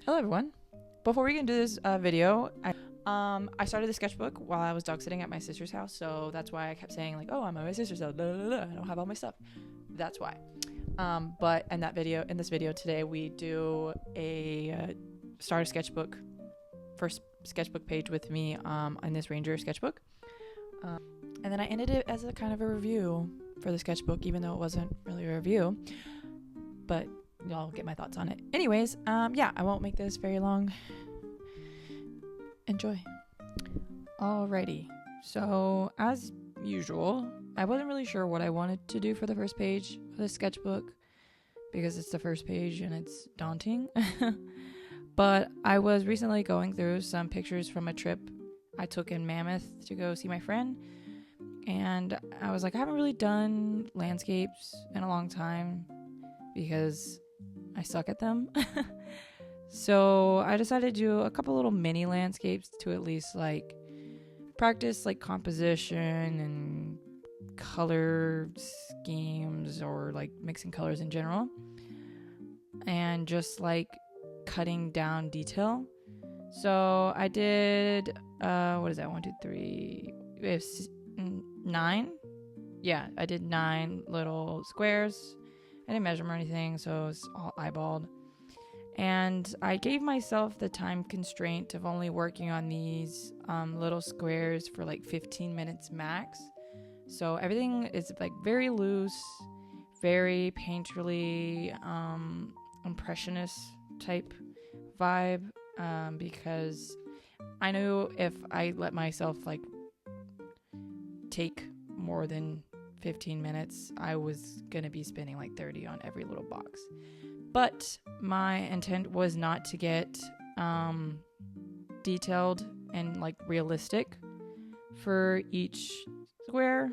Hello everyone. Before we can do this video, I started the sketchbook while I was dog sitting at my sister's house, so that's why I kept saying like, "Oh, I'm at my sister's house. Blah, blah, blah. I don't have all my stuff." That's why. But in this video today, we do a start a sketchbook, first sketchbook page with me on this Ranger sketchbook, and then I ended it as a kind of a review for the sketchbook, even though it wasn't really a review, but y'all get my thoughts on it. Anyways, yeah, I won't make this very long. Enjoy. Alrighty, so as usual, I wasn't really sure what I wanted to do for the first page of the sketchbook because it's the first page and it's daunting. But I was recently going through some pictures from a trip I took in Mammoth to go see my friend, and I was like, I haven't really done landscapes in a long time because I suck at them. So I decided to do a couple little mini landscapes to at least like practice like composition and color schemes, or like mixing colors in general, and just like cutting down detail. So I did what is that, 1 2 3, we have 9. Yeah, I did 9 little squares. I didn't measure them or anything, so it's all eyeballed. And I gave myself the time constraint of only working on these little squares for like 15 minutes max. So everything is like very loose, very painterly, impressionist type vibe, because I knew if I let myself like take more than 15 minutes, I was gonna be spending like 30 on every little box. But my intent was not to get detailed and like realistic for each square.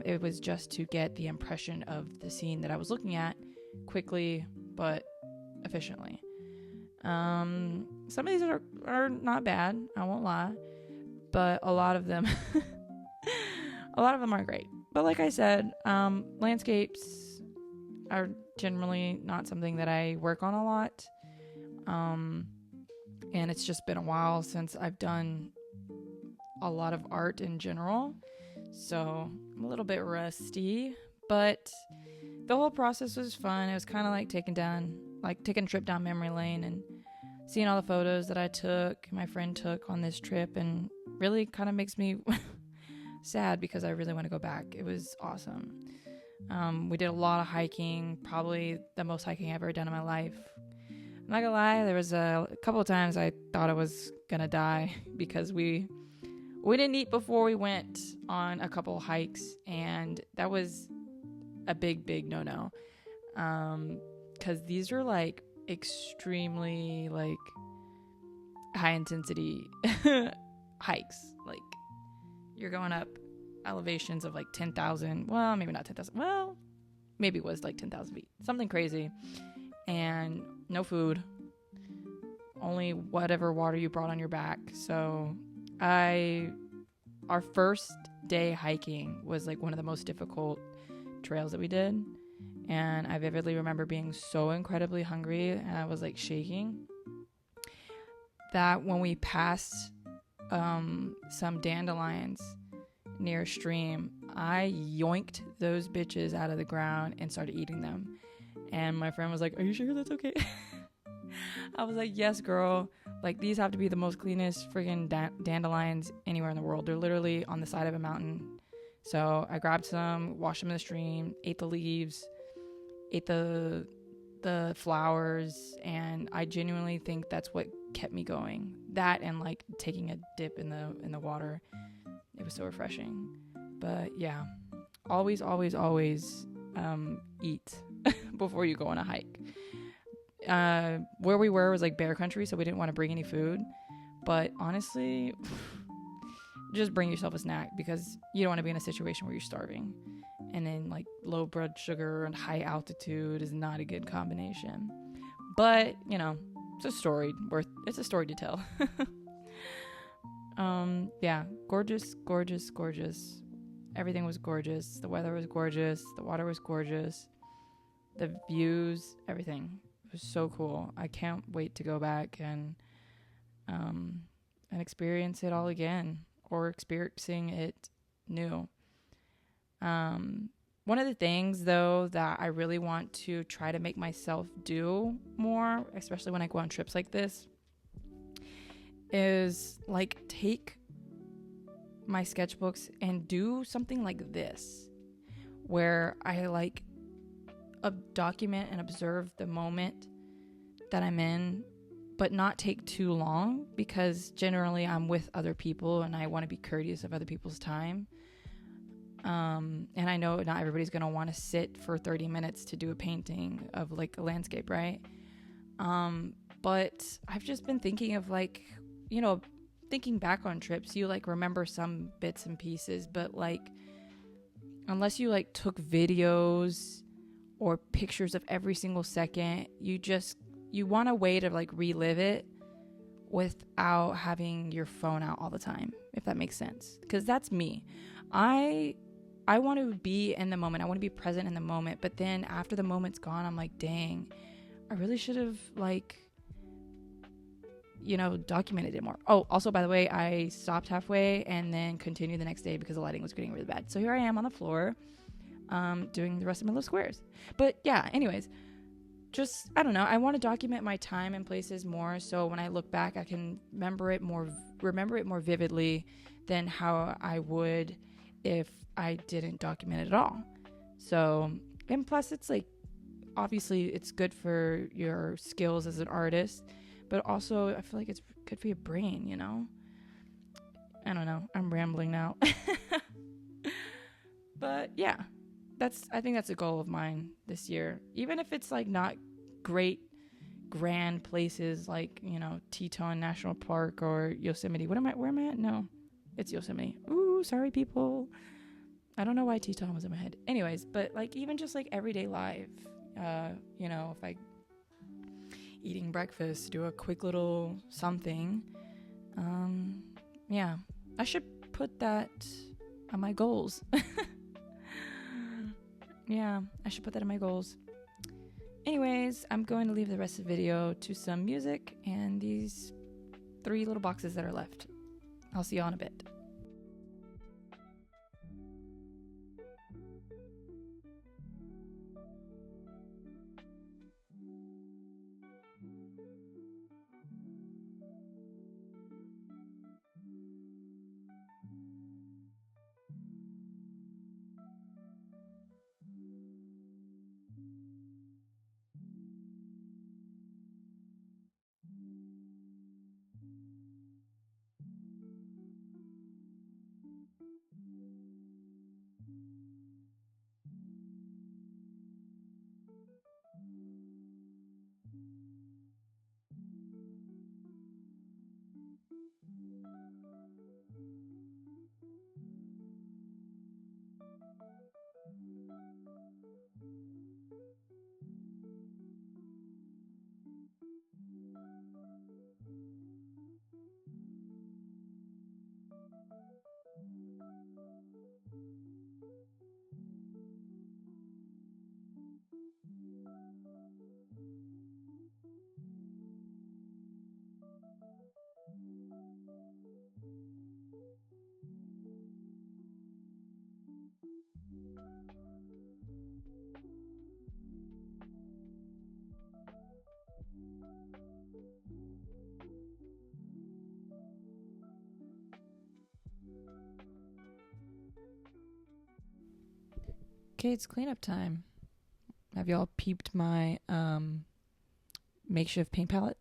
It was just to get the impression of the scene that I was looking at quickly but efficiently. Some of these are not bad, I won't lie, but a lot of them are great. But like I said, landscapes are generally not something that I work on a lot. And it's just been a while since I've done a lot of art in general. So I'm a little bit rusty, but the whole process was fun. It was kind of like taking a trip down memory lane and seeing all the photos that I took, my friend took on this trip, and really kind of makes me sad because I really want to go back. It was awesome. We did a lot of hiking, probably the most hiking I've ever done in my life. I'm not gonna lie, there was a couple of times I thought I was gonna die because we didn't eat before we went on a couple hikes, and that was a big no-no. Because these are like extremely like high intensity hikes. Like you're going up elevations of like 10,000, well, maybe not 10,000, well, maybe it was like 10,000 feet, something crazy, and no food, only whatever water you brought on your back. So our first day hiking was like one of the most difficult trails that we did, and I vividly remember being so incredibly hungry, and I was like shaking, that when we passed some dandelions near a stream, I yoinked those bitches out of the ground and started eating them. And my friend was like, "Are you sure that's okay?" I was like, "Yes, girl. Like, these have to be the most cleanest friggin' dandelions anywhere in the world. They're literally on the side of a mountain." So I grabbed some, washed them in the stream, ate the leaves, ate the flowers, and I genuinely think that's what kept me going. That and like taking a dip in the water. It was so refreshing. But yeah, always eat before you go on a hike. Where we were was like bear country, so we didn't want to bring any food. But honestly, just bring yourself a snack, because you don't want to be in a situation where you're starving. And then like low blood sugar and high altitude is not a good combination. But, you know, it's a story to tell. Yeah, gorgeous. Everything was gorgeous. The weather was gorgeous. The water was gorgeous. The views, everything It was so cool. I can't wait to go back um, and experience it all again, or experiencing it new. One of the things, though, that I really want to try to make myself do more, especially when I go on trips like this, is like take my sketchbooks and do something like this, where I like document and observe the moment that I'm in, but not take too long, because generally I'm with other people and I want to be courteous of other people's time. And I know not everybody's going to want to sit for 30 minutes to do a painting of like a landscape, right? But I've just been thinking of like, thinking back on trips, you like remember some bits and pieces, but like, unless you like took videos or pictures of every single second, you want a way to like relive it without having your phone out all the time, if that makes sense. Because that's me. I want to be in the moment. I want to be present in the moment. But then after the moment's gone, I'm like, dang, I really should have like, documented it more. Oh, also, by the way, I stopped halfway and then continued the next day because the lighting was getting really bad. So here I am on the floor doing the rest of my little squares. But yeah, anyways, just, I don't know. I want to document my time and places more, so when I look back, I can remember it more vividly than how I would if I didn't document it at all. So, and plus it's like, obviously it's good for your skills as an artist, but also I feel like it's good for your brain, I don't know. I'm rambling now. But yeah, I think that's a goal of mine this year. Even if it's like not great, grand places like, Teton National Park or Yosemite. Where am I at? No, it's Yosemite. Ooh, sorry people. I don't know why Teton was in my head. Anyways, but like even just like everyday life, if I eating breakfast, do a quick little something. Yeah, I should put that on my goals. Yeah, I should put that in my goals. Anyways, I'm going to leave the rest of the video to some music and these 3 little boxes that are left. I'll see y'all in a bit. Okay, it's cleanup time. Have y'all peeped my makeshift paint palette?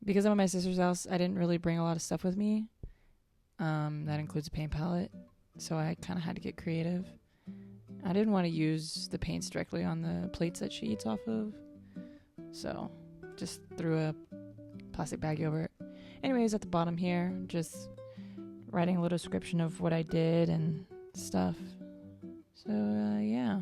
Because I'm at my sister's house, I didn't really bring a lot of stuff with me. That includes a paint palette, so I kind of had to get creative. I didn't want to use the paints directly on the plates that she eats off of, so just threw a plastic baggie over it. Anyways, at the bottom here, just writing a little description of what I did and stuff. So, yeah.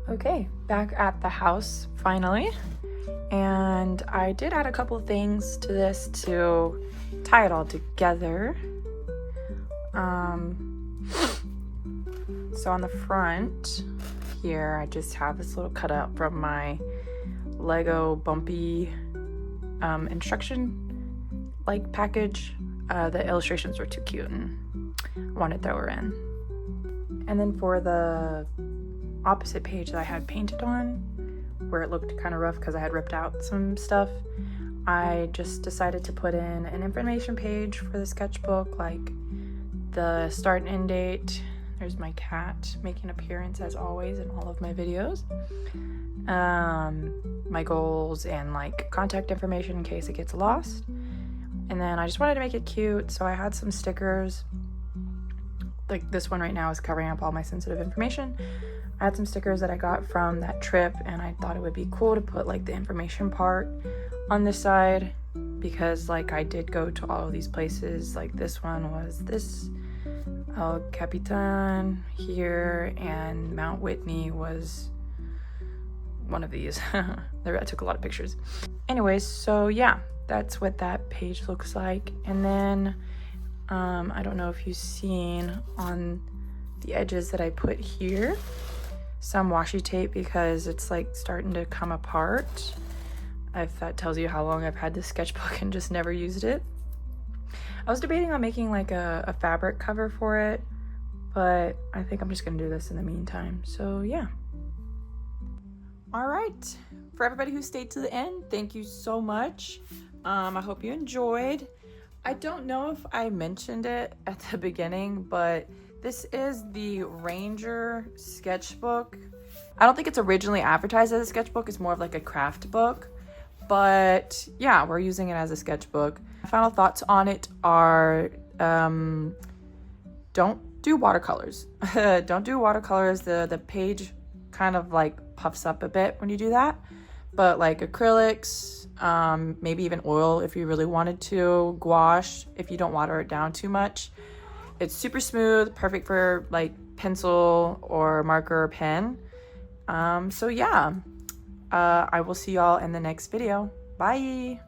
Okay, back at the house finally, and I did add a couple things to this to tie it all together. So on the front here, I just have this little cutout from my Lego Bumpy instruction like package. The illustrations were too cute and I wanted to throw her in. And then for the opposite page that I had painted on, where it looked kind of rough because I had ripped out some stuff, I just decided to put in an information page for the sketchbook, like the start and end date. There's my cat making an appearance as always in all of my videos. My goals and like contact information in case it gets lost. And then I just wanted to make it cute, so I had some stickers. Like this one right now is covering up all my sensitive information. I had some stickers that I got from that trip, and I thought it would be cool to put like the information part on this side, because like I did go to all of these places. Like this one was this El Capitan here, and Mount Whitney was one of these. I took a lot of pictures. Anyways, so yeah, that's what that page looks like. And then I don't know if you've seen on the edges that I put here some washi tape, because it's like starting to come apart. If that tells you how long I've had this sketchbook and just never used it. I was debating on making like a fabric cover for it, but I think I'm just gonna do this in the meantime. So yeah. All right, for everybody who stayed to the end, thank you so much. I hope you enjoyed. I don't know if I mentioned it at the beginning, but this is the Ranger sketchbook. I don't think it's originally advertised as a sketchbook. It's more of like a craft book. But yeah, we're using it as a sketchbook. My final thoughts on it are don't do watercolors. Don't do watercolors. The page kind of like puffs up a bit when you do that. But like acrylics, maybe even oil if you really wanted to, gouache if you don't water it down too much. It's super smooth, perfect for like pencil or marker or pen. So yeah, I will see y'all in the next video. Bye.